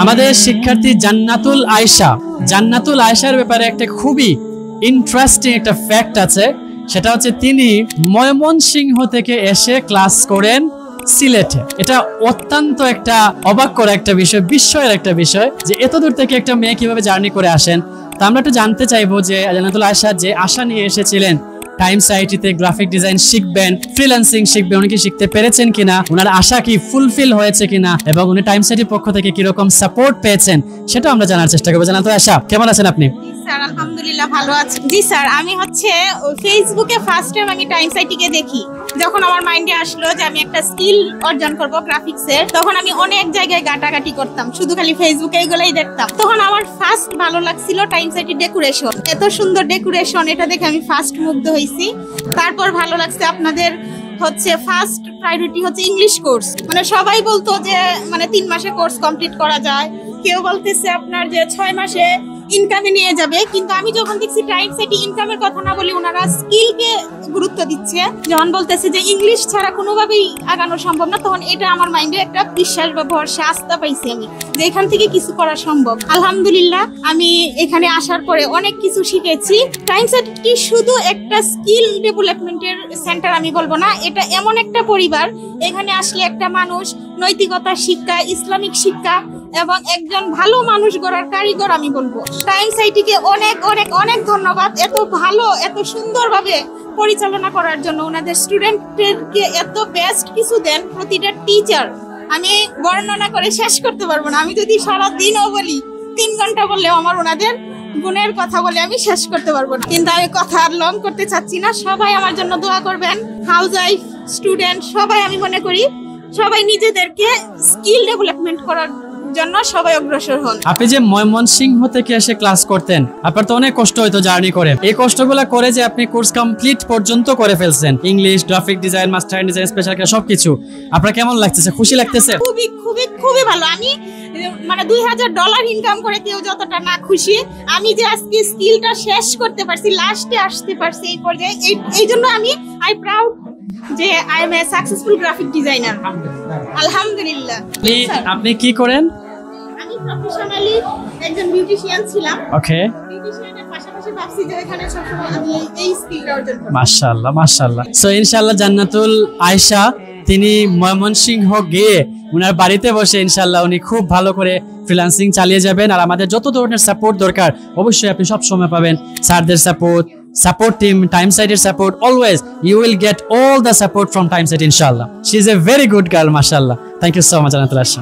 আমাদের শিক্ষার্থী জান্নাতুল আয়েশার ব্যাপারে একটা খুবই ইন্টারেস্টিং একটা ফ্যাক্ট আছে, সেটা হচ্ছে তিনি ময়মনসিংহ থেকে এসে ক্লাস করেন সিলেটে। এটা অত্যন্ত একটা অবাক করা একটা বিষয়, বিস্ময়ের একটা বিষয় যে এত দূর থেকে একটা মেয়ে কিভাবে জার্নি করে আসেন। তো আমরা একটু জানতে চাইবো যে জান্নাতুল আয়েশা যে আশা নিয়ে এসেছিলেন টাইমস আইটিতে গ্রাফিক ডিজাইন শিখবেন, ফ্রিল্যান্সিং শিখবেন, উনি কি শিখতে পেরেছেন কিনা, ওনার আশা কি ফুলফিল হয়েছে কিনা, এবং উনি টাইমস আইটির পক্ষ থেকে কি রকম সাপোর্ট পেয়েছেন সেটা আমরা জানার চেষ্টা করব। জান্নাতুল আয়েশা, কেমন আছেন আপনি? স্যার আলহামদুলিল্লাহ ভালো আছি। জি স্যার, আমি ফেসবুকে ফার্স্ট টাইম আমি টাইমস আইটিকে দেখি। যখন আমার মাইন্ডে আসলো যে আমি একটা স্কিল অর্জন করব গ্রাফিক্সের, তখন আমি অনেক জায়গায় ঘাটাঘাটি করতাম, শুধু খালি ফেসবুকে এগুলাই দেখতাম। তখন আমার ফার্স্ট ভালো লাগছিল টাইমস আইটি ডেকোরেশন, এত সুন্দর ডেকোরেশন, এটা দেখে আমি ফার্স্ট মুগ্ধ হয়েছি। তারপর ভালো লাগছে আপনাদের ফার্স্ট প্রায়োরিটি ইংলিশ কোর্স। মানে সবাই বলতো যে 3 মাসে কোর্স কমপ্লিট করা যায়, কেউ বলতেছে আপনার যে 6 মাসে ইনকামে নিয়ে যাবে, কিন্তু আমি যখন দেখছি টাইমস আইটি ইনকামের কথা না বলি ওনারা স্কিলকে গুরুত্ব দিচ্ছে, যখন বলতেছে যে ইংলিশ ছাড়া কোনোভাবেই আগানো সম্ভব না, তখন এটা আমার মাইন্ডে একটা বিশ্বাস বা ভরসা আস্থা পাইছি আমি যে এখান থেকে কিছু করা সম্ভব। আলহামদুলিল্লাহ আমি এখানে আসার পরে অনেক কিছু শিখেছি। টাইমস আইটি শুধু একটা স্কিল ডেভেলপমেন্টের সেন্টার আমি বলবো না, এটা এমন একটা পরিবার, এখানে আসলে একটা মানুষ নৈতিকতা শিক্ষা, ইসলামিক শিক্ষা এবং একজন ভালো মানুষ গড়ার কারিগর আমি বলবো। টাইমস আইটিকে অনেক অনেক অনেক ধন্যবাদ, এত ভালো এত সুন্দরভাবে পরিচালনা করার জন্য। ওনাদের স্টুডেন্টদেরকে এত বেস্ট কিছু দেন, প্রতিটা টিচার আমি বর্ণনা করে শেষ করতে পারবো না। আমি যদি সারা দিনও বলি, 3 ঘন্টা বললেও আমার ওনাদের গুণের কথা বলে আমি শেষ করতে পারবো না, কিন্তু আমি কথা আর লং করতে চাচ্ছি না। সবাই আমার জন্য দোয়া করবেন, হাউস ওয়াইফ, স্টুডেন্ট সবাই, আমি মনে করি সবাই নিজেদেরকে স্কিল ডেভেলপমেন্ট করার জন্য সবাই অগ্রসর হন। আপনি যে ময়মনসিংহ থেকে এসে ক্লাস করতেন, আপনার তো অনেক কষ্ট হয়তো জার্নি করে, এই কষ্টগুলো করে যে আপনি কোর্স কমপ্লিট পর্যন্ত করে ফেলছেন, English, graphic design, master design, special class সবকিছু, আপনার কেমন লাগতেছে? খুশি লাগতেছে? খুবই খুবই খুবই ভালো। আমি $2000 ইনকাম করে কেউ যতটা না খুশি, আমি যে আজকে স্কিলটা শেষ করতে পারছি, লাস্টে আসতে পারছি এই পর্যায়ে, এই জন্য আই প্রাউড যে I M a successful graphic designer. আলহামদুলিল্লাহ। আপনি কি করেন? আমি প্রফেশনালি একজন বিউটিশিয়ান ছিলাম। ওকে। বিউটিশিয়ানের পাশাপাশি ভাবছি যে এখানে সবসময় আমি এই স্কিলটা অর্জন করব। মাশাআল্লাহ মাশাআল্লাহ। সো ইনশাআল্লাহ জান্নাতুল আয়েশা তিনি ময়মনসিংহ গিয়ে উনার বাড়িতে বসে ইনশাআল্লাহ উনি খুব ভালো করে ফ্রিল্যান্সিং চালিয়ে যাবেন। আর আমাদের যত ধরনের সাপোর্ট দরকার অবশ্যই আপনি সব সময় পাবেন, স্যারদের support team, Times Aid support, always you will get all the support from Times Aid inshallah. She is a very good girl, mashallah. Thank you so much, Jannatul Aisha.